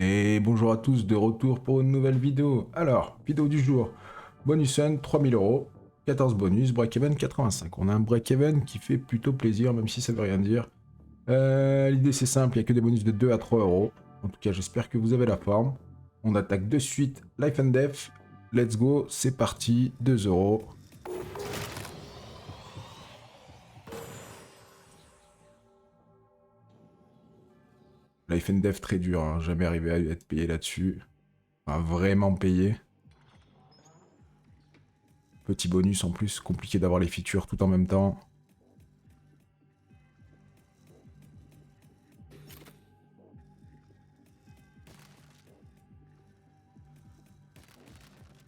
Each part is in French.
Et bonjour à tous, de retour pour une nouvelle vidéo. Alors, vidéo du jour. Bonus Sun, 3000 euros. 14 bonus, break-even 85. On a un break-even qui fait plutôt plaisir, même si ça veut rien dire. L'idée c'est simple, il n'y a que des bonus de 2 à 3 euros. En tout cas, j'espère que vous avez la forme. On attaque de suite Life and Death. Let's go, c'est parti, 2 euros. Life and Death très dur, hein. Jamais arrivé à être payé là-dessus. Enfin, vraiment payé. Petit bonus en plus, compliqué d'avoir les features tout en même temps.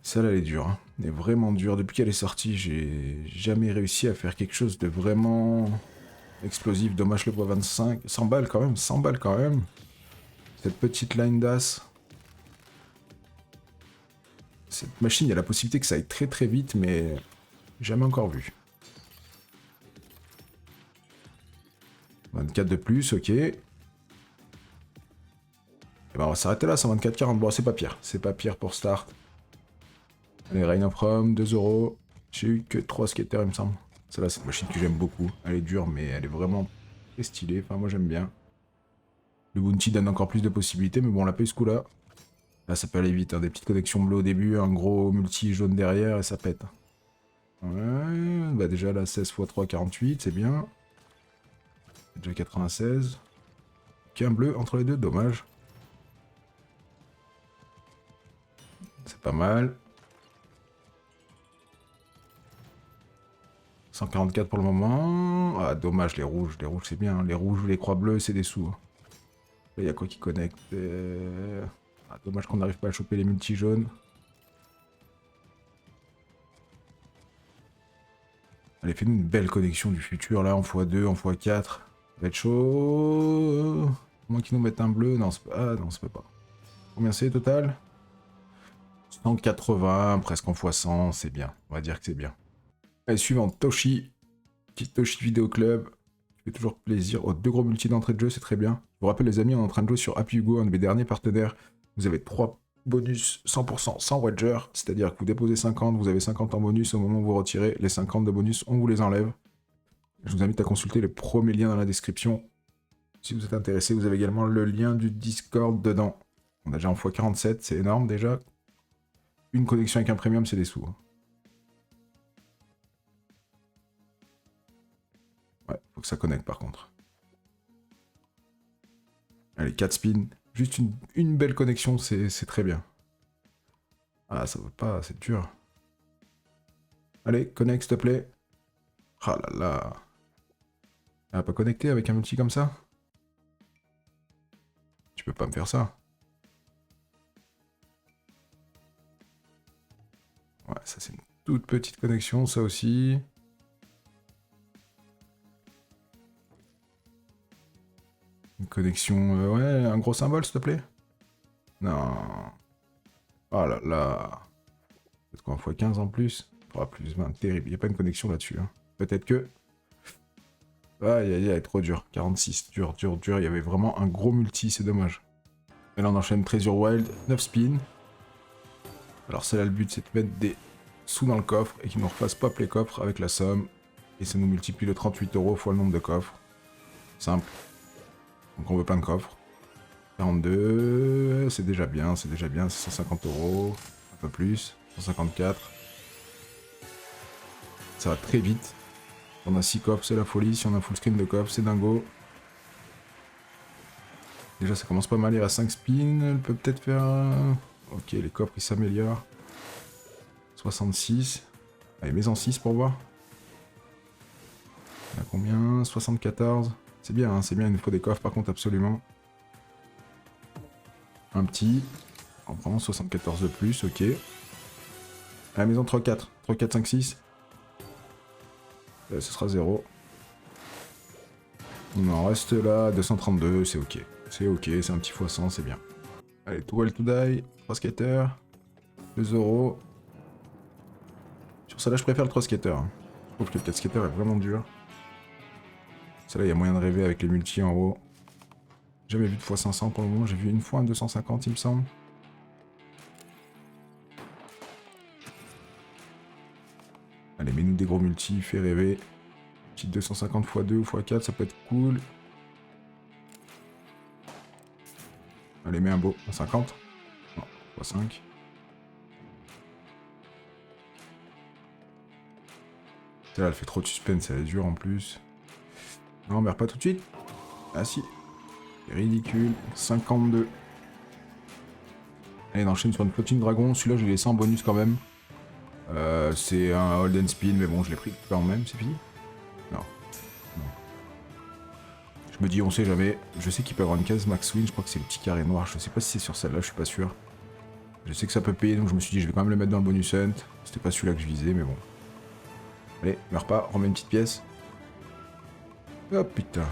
Celle-là, elle est dure. Hein. Elle est vraiment dure. Depuis qu'elle est sortie, j'ai jamais réussi à faire quelque chose de vraiment explosif. Dommage le poids 25. 100 balles quand même, 100 balles quand même. Cette petite line d'as. Cette machine, il y a la possibilité que ça aille très très vite, mais jamais encore vu. 24 de plus, ok. Et ben on va s'arrêter là, 124,40. Bon, c'est pas pire. C'est pas pire pour start. Allez, Reign of Rome, 2 euros. J'ai eu que 3 skaters, il me semble. Celle-là, c'est une machine que j'aime beaucoup. Elle est dure, mais elle est vraiment très stylée. Enfin, moi, j'aime bien. Le Bounty donne encore plus de possibilités, mais bon, on l'a pas eu ce coup-là. Là, ça peut aller vite. Hein. Des petites connexions bleues au début, un gros multi jaune derrière, et ça pète. Ouais, bah déjà, là, 16 x 3, 48, c'est bien. Déjà 96. Qu'un bleu entre les deux, dommage. C'est pas mal. 144 pour le moment. Ah, dommage, les rouges c'est bien. Les rouges ou les croix bleues, c'est des sous. Là, il y a quoi qui connecte Ah, dommage qu'on n'arrive pas à choper les multi jaunes. Allez, fais-nous une belle connexion du futur, là, en x2, en x4. Ça va être chaud. Moins qu'ils nous mettent un bleu. Non, c'est pas... Ah, non, ça peut pas. Combien c'est total? 180, presque en x100, c'est bien. On va dire que c'est bien. Allez, suivant, Toshi. Petit Toshi Vidéo Club. Ça fait toujours plaisir. Oh, 2 gros multi d'entrée de jeu, c'est très bien. Je vous rappelle, les amis, on est en train de jouer sur Happy Hugo, un de mes derniers partenaires. Vous avez 3 bonus 100% sans wager, c'est-à-dire que vous déposez 50, vous avez 50 en bonus. Au moment où vous retirez les 50 de bonus, on vous les enlève. Je vous invite à consulter le premier lien dans la description. Si vous êtes intéressé, vous avez également le lien du Discord dedans. On a déjà en x47, c'est énorme déjà. Une connexion avec un premium, c'est des sous. Hein. Ouais, faut que ça connecte par contre. Allez, 4 spins. Juste une belle connexion, c'est très bien. Ah, ça veut pas, c'est dur. Allez, connecte, s'il te plaît. Ah là là. Elle va pas connecter avec un multi comme ça? Tu peux pas me faire ça. Ouais, ça c'est une toute petite connexion, ça aussi. Une connexion... ouais, un gros symbole, s'il te plaît. Non. Oh là là. Peut-être qu'on fois 15 en plus. Oh, plus 20, terrible. Il n'y a pas une connexion là-dessus. Hein. Peut-être que... Aïe aïe aïe, trop dur. 46, dur, dur, dur. Il y avait vraiment un gros multi, c'est dommage. Et là on enchaîne Treasure Wild, 9 spins. Alors c'est là le but, c'est de mettre des sous dans le coffre et qu'ils nous refassent pop les coffres avec la somme. Et ça nous multiplie le 38 euros fois le nombre de coffres. Simple. Donc on veut plein de coffres. 42, c'est déjà bien, c'est 150 euros. Un peu plus, 154. Ça va très vite. On a 6 coffres, c'est la folie. Si on a full screen de coffres, c'est dingo. Déjà ça commence pas mal, il reste 5 spins. Elle peut peut-être faire... Ok, les coffres ils s'améliorent. 66. Allez, mets-en 6 pour voir. Il y a combien? 74. C'est bien, hein, c'est bien, il nous faut des coffres par contre, absolument. Un petit. On prend 74 de plus, ok. À la maison 3-4. 3-4, 5, 6. Ce sera 0. On en reste là, 232, c'est ok. C'est ok, c'est un petit x100, c'est bien. Allez, Too Well To Die, 3 skaters. 2 euros. Sur celle-là, je préfère le 3 skater. Hein. Je trouve que le 4 skater est vraiment dur. Celle-là, il y a moyen de rêver avec les multis en haut. Jamais vu de x500 pour le moment, j'ai vu une fois un 250 il me semble. Allez, mets-nous des gros multis, fais rêver. Petit 250 x2 ou x4, ça peut être cool. Allez, mets un beau, un 50. Non, x5. Là, elle fait trop de suspense, elle est dure en plus. Non, meurs pas tout de suite. Ah si. C'est ridicule. 52. Allez, on enchaîne sur une flottine dragon. Celui-là, je l'ai laissé en bonus quand même. C'est un hold and spin, mais bon, je l'ai pris quand même. C'est fini? Non. Non. Je me dis, on sait jamais. Je sais qu'il peut y avoir une case max win. Je crois que c'est le petit carré noir. Je sais pas si c'est sur celle-là, je suis pas sûr. Je sais que ça peut payer, donc je me suis dit, je vais quand même le mettre dans le bonus hunt. C'était pas celui-là que je visais, mais bon. Allez, meurs pas, remets une petite pièce. Oh putain.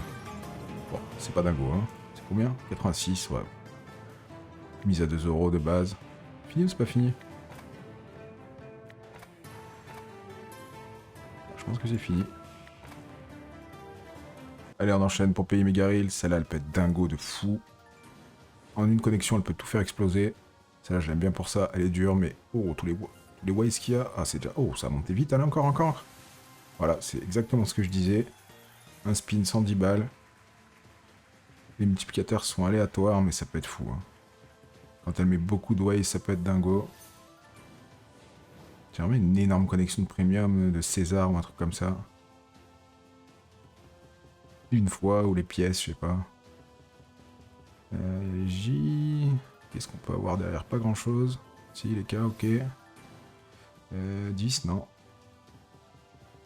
Bon, c'est pas dingo, hein. C'est combien? 86, ouais. Mise à 2 € de base. Fini ou c'est pas fini? Je pense que c'est fini. Allez, on enchaîne pour payer Megaril. Celle-là, elle peut être dingo de fou. En une connexion, elle peut tout faire exploser. Celle-là, je l'aime bien pour ça. Elle est dure, mais... Oh, tous les ways qu'il y a... Ah, c'est déjà... Oh, ça a monté vite, allez, encore. Voilà, c'est exactement ce que je disais. Un spin 110 balles. Les multiplicateurs sont aléatoires, mais ça peut être fou. Hein. Quand elle met beaucoup de ways, ça peut être dingo. J'ai vraiment une énorme connexion de premium de César ou un truc comme ça. Une fois, ou les pièces, je sais pas. J... Qu'est-ce qu'on peut avoir derrière? Pas grand chose. Si, les K, ok. 10, non.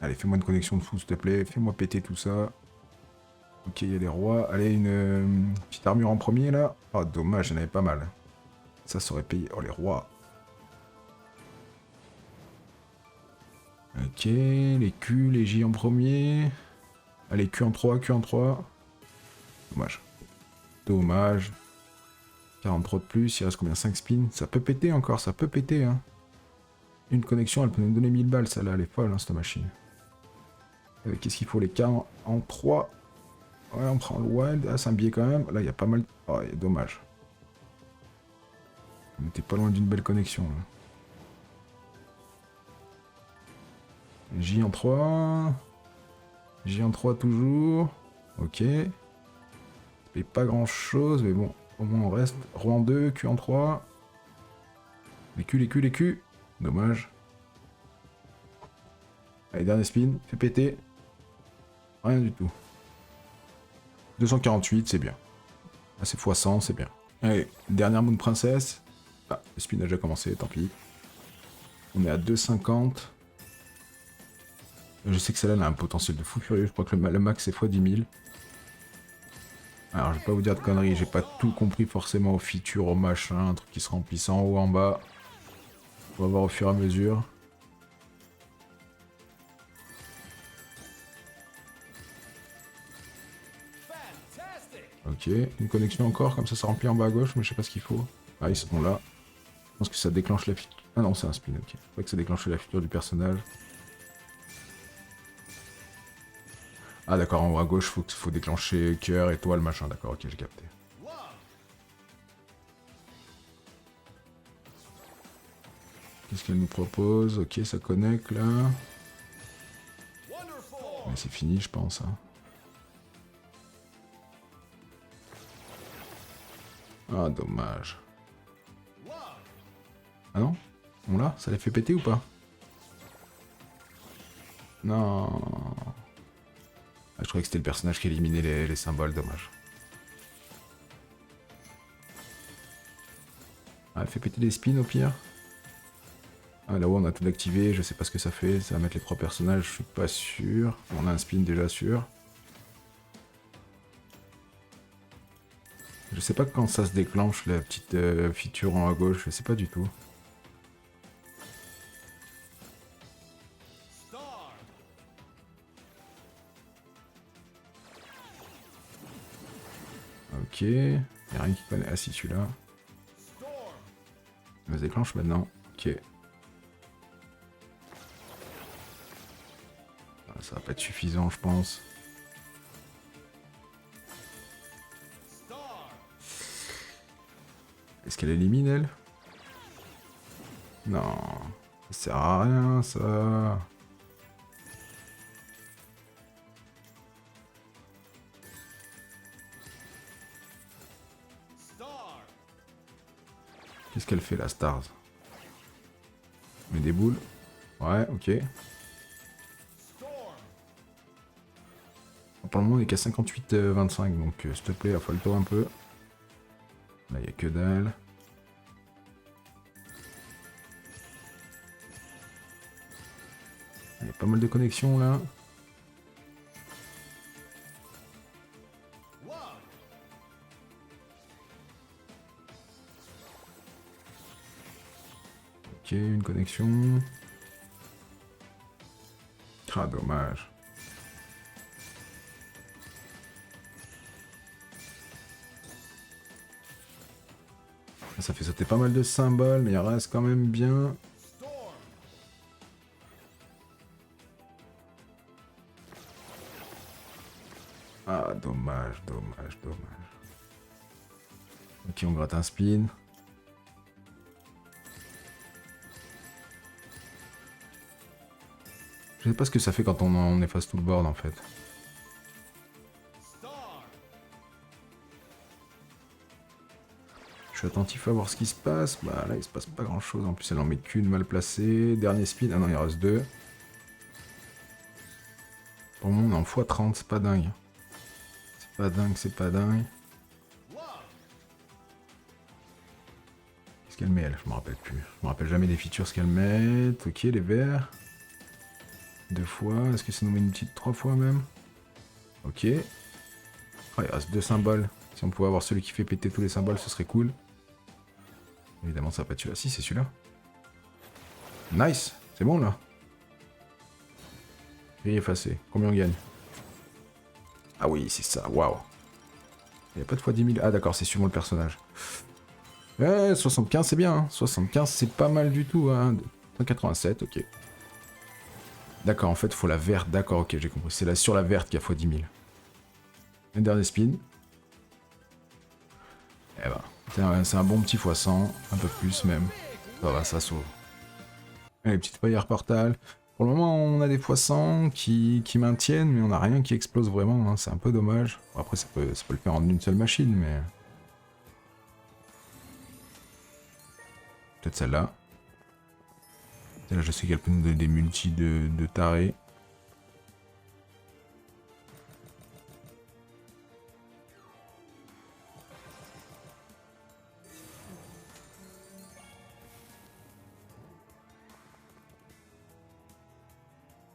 Allez, fais-moi une connexion de fou, s'il te plaît. Fais-moi péter tout ça. Ok, il y a les rois. Allez, une petite armure en premier, là. Oh, dommage, j'en avais pas mal. Ça aurait payé. Oh, les rois. Ok, les Q, les J en premier. Allez, Q en 3, Q en 3. Dommage. Dommage. 43 de plus, il reste combien? 5 spins. Ça peut péter encore, ça peut péter. Hein. Une connexion, elle peut nous donner 1000 balles, celle-là, elle est folle, hein, cette machine. Qu'est-ce qu'il faut? Les K en 3. Ouais, on prend le wild. Ah, c'est un billet quand même. Là, il y a pas mal... Oh, dommage. On était pas loin d'une belle connexion, là. J en 3. J en 3 toujours. Ok. Ça fait pas grand chose, mais bon. Au moins on reste. Roi en 2, Q en 3. Les Q. Dommage. Allez, dernier spin. Fais péter. Rien du tout. 248, c'est bien. Ah, c'est x100, c'est bien. Allez, dernière Moon Princess. Ah, le spin a déjà commencé, tant pis. On est à 2,50. Je sais que celle-là a un potentiel de fou furieux. Je crois que le max c'est x 10 000. Alors, je vais pas vous dire de conneries. J'ai pas tout compris forcément aux features, aux machins, un truc qui se remplissent en haut, en bas. On va voir au fur et à mesure. Ok, une connexion encore, comme ça remplit en bas à gauche, mais je sais pas ce qu'il faut. Ah, ils sont là. Je pense que ça déclenche la feature. Ah non, c'est un spin, ok. Je crois que ça déclenche la feature du personnage. Ah d'accord, en haut à gauche, faut déclencher cœur, étoile, machin. D'accord, ok, j'ai capté. Qu'est-ce qu'elle nous propose? Ok, ça connecte là. Mais c'est fini, je pense. Hein. Ah, dommage. Ah non? On l'a? Ça l'a fait péter ou pas? Non. Ah, je croyais que c'était le personnage qui éliminait les symboles, dommage. Ah, elle fait péter des spins au pire. Ah, là-haut on a tout activé, je sais pas ce que ça fait. Ça va mettre les 3 personnages, je suis pas sûr. On a un spin déjà sûr. Je sais pas quand ça se déclenche, la petite feature en haut à gauche, je sais pas du tout. Ok, y'a rien qui connaît. Ah si, celui-là. Ça se déclenche maintenant. Ok. Ah, ça va pas être suffisant, je pense. Est-ce qu'elle élimine, elle? Non. Ça sert à rien, ça. Qu'est-ce qu'elle fait, la Stars? Met des boules. Ouais, ok. Pour le moment, on est qu'à 58-25, donc s'il te plaît, affole-toi un peu. Là, il n'y a que dalle. Il y a pas mal de connexions, là. Ok, une connexion. Ah, dommage. Ça fait sauter pas mal de symboles, mais il reste quand même bien. Ah, dommage, dommage, dommage. Ok, on gratte un spin. Je sais pas ce que ça fait quand on efface tout le board en fait. Je suis attentif à voir ce qui se passe. Bah là il se passe pas grand chose. En plus elle en met qu'une mal placée. Dernier spin. Ah non il en reste deux. Pour le moment on est en x30, c'est pas dingue. C'est pas dingue, c'est pas dingue. Qu'est-ce qu'elle met elle? Je me rappelle plus. Je me rappelle jamais des features ce qu'elle met. Ok les verts. Deux fois. Est-ce que ça nous met une petite trois fois même? Ok. Oh, il reste deux symboles. Si on pouvait avoir celui qui fait péter tous les symboles, ce serait cool. Évidemment, ça va pas être celui-là. Si, c'est celui-là. Nice. C'est bon, là. Grille effacé. Combien on gagne? Ah oui, c'est ça. Waouh. Il n'y a pas de fois 10 000. Ah d'accord, c'est suivant le personnage. Ouais, 75, c'est bien. Hein. 75, c'est pas mal du tout. Hein. 187, ok. D'accord, en fait, il faut la verte. D'accord, ok, j'ai compris. C'est sur la verte qu'il y a fois 10 000. Un dernier spin. Eh ben, c'est un bon petit x100. Un peu plus, même. Ça va, ça sauve. Allez, petite paillère portal. Pour le moment, on a des x100 qui maintiennent, mais on n'a rien qui explose vraiment. Hein. C'est un peu dommage. Bon, après, ça peut le faire en une seule machine, mais... Peut-être celle-là. Celle-là, je sais qu'elle peut nous donner des multis de tarés.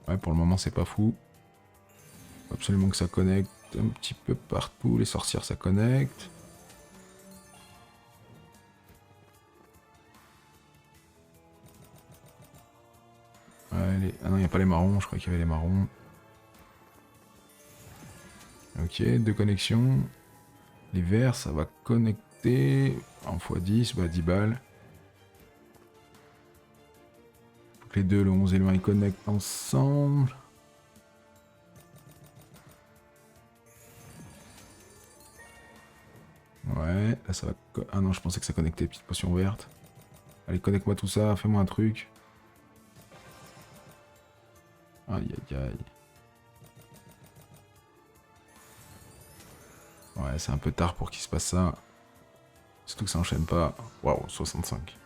Ouais, pour le moment, c'est pas fou. Faut absolument que ça connecte un petit peu partout. Les sorcières, ça connecte. Ouais, ah non, il n'y a pas les marrons. Je crois qu'il y avait les marrons. Ok, deux connexions. Les verts, ça va connecter en x10, bah 10 balles. Faut que les deux, le 11 et le 20, ils connectent ensemble. Ouais, là ça va... Ah non, je pensais que ça connectait, petite potion verte. Allez, connecte-moi tout ça, fais-moi un truc. Aïe aïe aïe. Ouais, c'est un peu tard pour qu'il se passe ça. Surtout que ça enchaîne pas. Waouh, 65.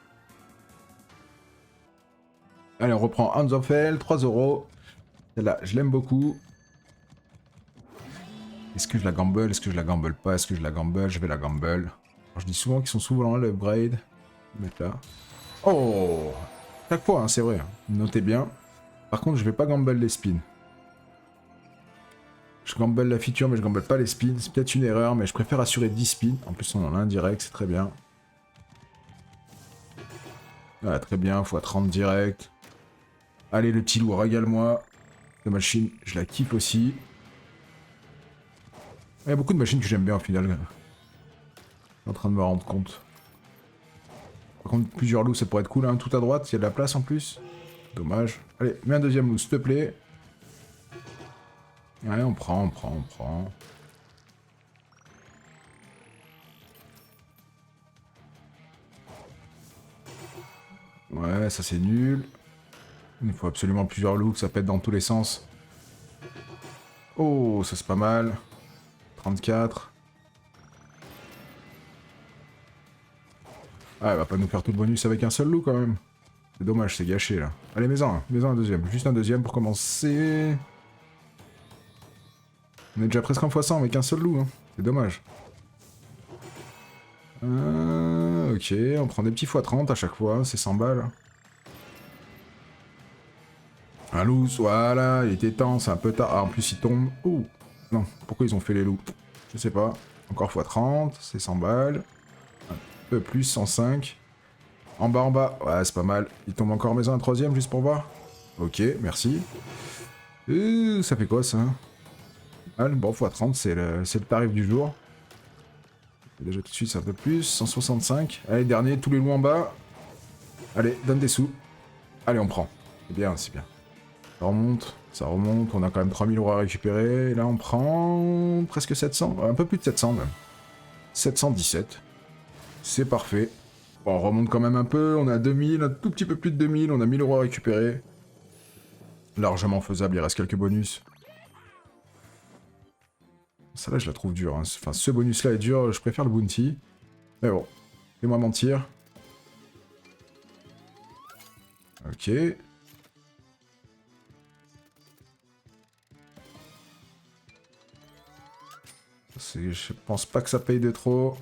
Allez, on reprend Hands of Hell, 3 euros. Celle-là, je l'aime beaucoup. Est-ce que je la gamble? Est-ce que je la gamble pas? Est-ce que je la gamble? Je vais la gamble. Alors, je dis souvent qu'ils sont souvent là, l'upgrade. Mettre là. Oh! Chaque fois, hein, c'est vrai. Hein. Notez bien. Par contre, je vais pas gamble les spins. Je gamble la feature, mais je gamble pas les spins. C'est peut-être une erreur, mais je préfère assurer 10 spins. En plus, on en a un direct, c'est très bien. Voilà, très bien, x30 direct. Allez, le petit loup, régale-moi. La machine, je la kiffe aussi. Il y a beaucoup de machines que j'aime bien au final. Je suis en train de me rendre compte. Par contre, plusieurs loups, ça pourrait être cool. Hein. Tout à droite, il y a de la place en plus. Dommage. Allez, mets un deuxième loup, s'il te plaît. Allez, on prend, on prend, on prend. Ouais, ça c'est nul. Il faut absolument plusieurs loups, que ça pète dans tous les sens. Oh, ça c'est pas mal. 34. Ah, elle va pas nous faire tout le bonus avec un seul loup quand même. C'est dommage, c'est gâché là. Allez, mets-en un deuxième. Juste un deuxième pour commencer. On est déjà presque en x100 avec un seul loup, hein. C'est dommage. Ok, on prend des petits x30 à chaque fois, c'est 100 balles. Un loup, voilà, il était temps, c'est un peu tard. Ah, en plus il tombe. Ouh, non, pourquoi ils ont fait les loups? Je sais pas. Encore x30, c'est 100 balles. Un peu plus, 105. En bas, ouais, c'est pas mal. Il tombe encore maison un troisième juste pour voir. Ok, merci. Ça fait quoi ça? Bon, x30, c'est le tarif du jour. Déjà tout de suite, c'est un peu plus. 165. Allez, dernier, tous les loups en bas. Allez, donne des sous. Allez, on prend. C'est bien, c'est bien. Ça remonte. On a quand même 3000 euros à récupérer. Et là, on prend presque 700. Un peu plus de 700 même. 717. C'est parfait. Bon, on remonte quand même un peu. On a 2000, un tout petit peu plus de 2000. On a 1000 euros à récupérer. Largement faisable, il reste quelques bonus. Ça là, je la trouve dure. Hein. Enfin, ce bonus-là est dur. Je préfère le bounty. Mais bon, fais-moi mentir. Ok. Je pense pas que ça paye de trop.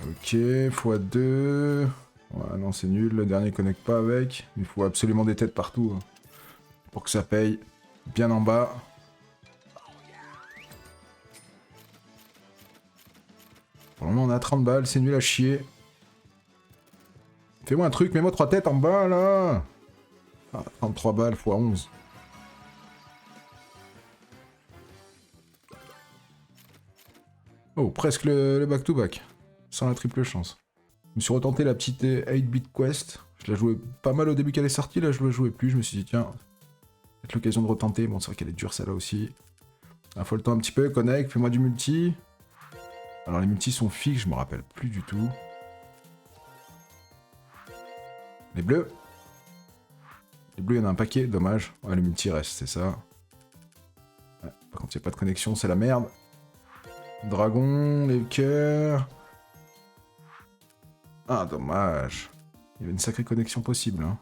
Ok, x2. Ouais, non, c'est nul. Le dernier connecte pas avec. Il faut absolument des têtes partout. Hein, pour que ça paye. Bien en bas. Pour le moment, on a 30 balles. C'est nul à chier. Fais-moi un truc. Mets-moi 3 têtes en bas, là. Ah, 33 balles x 11. Oh, presque le back-to-back. Sans la triple chance. Je me suis retenté la petite 8-bit quest. Je la jouais pas mal au début qu'elle est sortie, là je la jouais plus. Je me suis dit, tiens, peut-être l'occasion de retenter. Bon, c'est vrai qu'elle est dure celle-là aussi. Ah, faut le temps un petit peu, connect, fais-moi du multi. Alors les multis sont fixes, je me rappelle plus du tout. Les bleus. Les bleus, il y en a un paquet, dommage. Ouais, le multi reste, c'est ça. Ouais, par contre, il n'y a pas de connexion, c'est la merde. Dragon, les cœurs. Ah, dommage. Il y avait une sacrée connexion possible. Hein.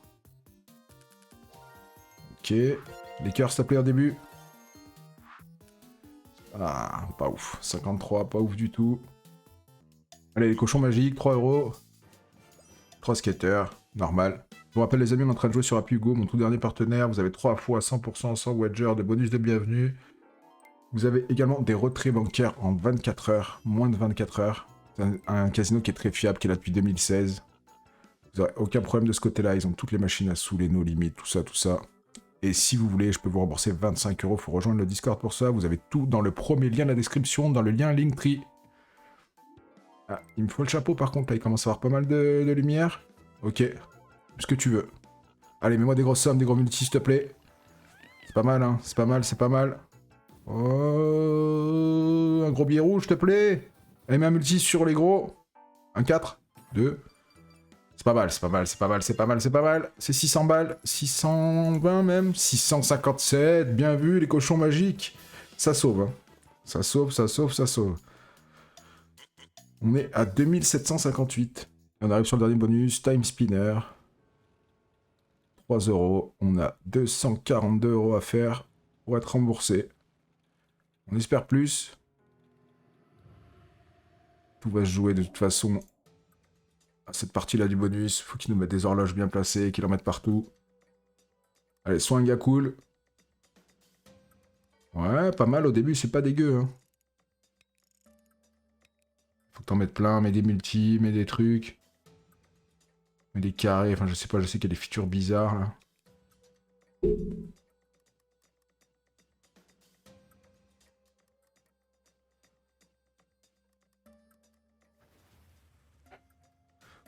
Ok. Les cœurs, s'il te plaît, au début. Ah, pas ouf. 53, pas ouf du tout. Allez, les cochons magiques, 3 euros. 3 skaters, normal. Je vous rappelle les amis, on est en train de jouer sur Apugo, mon tout dernier partenaire. Vous avez 3 fois 100% sans wager de bonus de bienvenue. Vous avez également des retraits bancaires en 24 heures, moins de 24 heures. C'est un casino qui est très fiable, qui est là depuis 2016. Vous n'aurez aucun problème de ce côté-là, ils ont toutes les machines à sous, les no limites, tout ça, tout ça. Et si vous voulez, je peux vous rembourser 25 euros, il faut rejoindre le Discord pour ça. Vous avez tout dans le premier lien de la description, dans le lien Linktree. Ah, il me faut le chapeau par contre, là il commence à avoir pas mal de lumière. Ok, ce que tu veux. Allez, mets-moi des grosses sommes, des gros multis s'il te plaît. C'est pas mal, hein, c'est pas mal, c'est pas mal. Oh, un gros billet rouge s'il te plaît. Allez, mets un multi sur les gros. Un 4, 2. C'est pas mal, c'est pas mal, c'est pas mal, c'est pas mal, c'est pas mal. C'est 600 balles, 620 même, 657, bien vu, les cochons magiques. Ça sauve, hein. Ça sauve, ça sauve, ça sauve. On est à 2758. Et on arrive sur le dernier bonus, Time Spinner. 3 euros. On a 242 euros à faire pour être remboursé. On espère plus. Tout va se jouer de toute façon à cette partie-là du bonus. Faut qu'ils nous mettent des horloges bien placées, qu'ils en mettent partout. Allez, soin gars cool. Ouais, pas mal au début, c'est pas dégueu. Hein. Faut que t'en mettes plein, mets des multis, mets des trucs. Mets des carrés, enfin je sais pas, je sais qu'il y a des features bizarres là.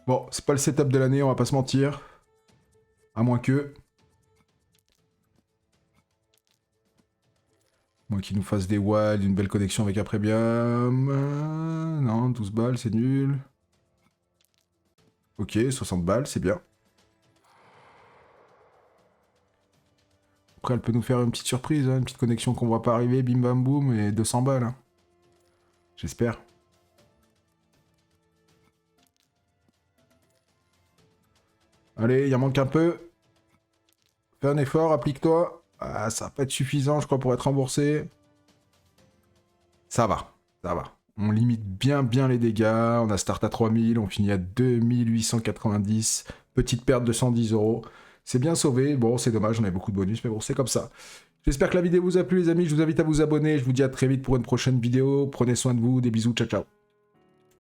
Bon, c'est pas le setup de l'année, on va pas se mentir. À moins que... Moi qui nous fasse des wilds, une belle connexion avec Aprebium. Non, 12 balles, c'est nul. Ok, 60 balles, c'est bien. Après, elle peut nous faire une petite surprise, hein, une petite connexion qu'on voit pas arriver, bim bam boum, et 200 balles. Hein. J'espère. Allez, il en manque un peu. Fais un effort, applique-toi. Ah, ça va pas être suffisant, je crois, pour être remboursé. Ça va, ça va. On limite bien les dégâts. On a start à 3000, on finit à 2890. Petite perte de 110 euros. C'est bien sauvé. Bon, c'est dommage, on avait beaucoup de bonus, mais bon, c'est comme ça. J'espère que la vidéo vous a plu, les amis. Je vous invite à vous abonner. Je vous dis à très vite pour une prochaine vidéo. Prenez soin de vous. Des bisous. Ciao, ciao.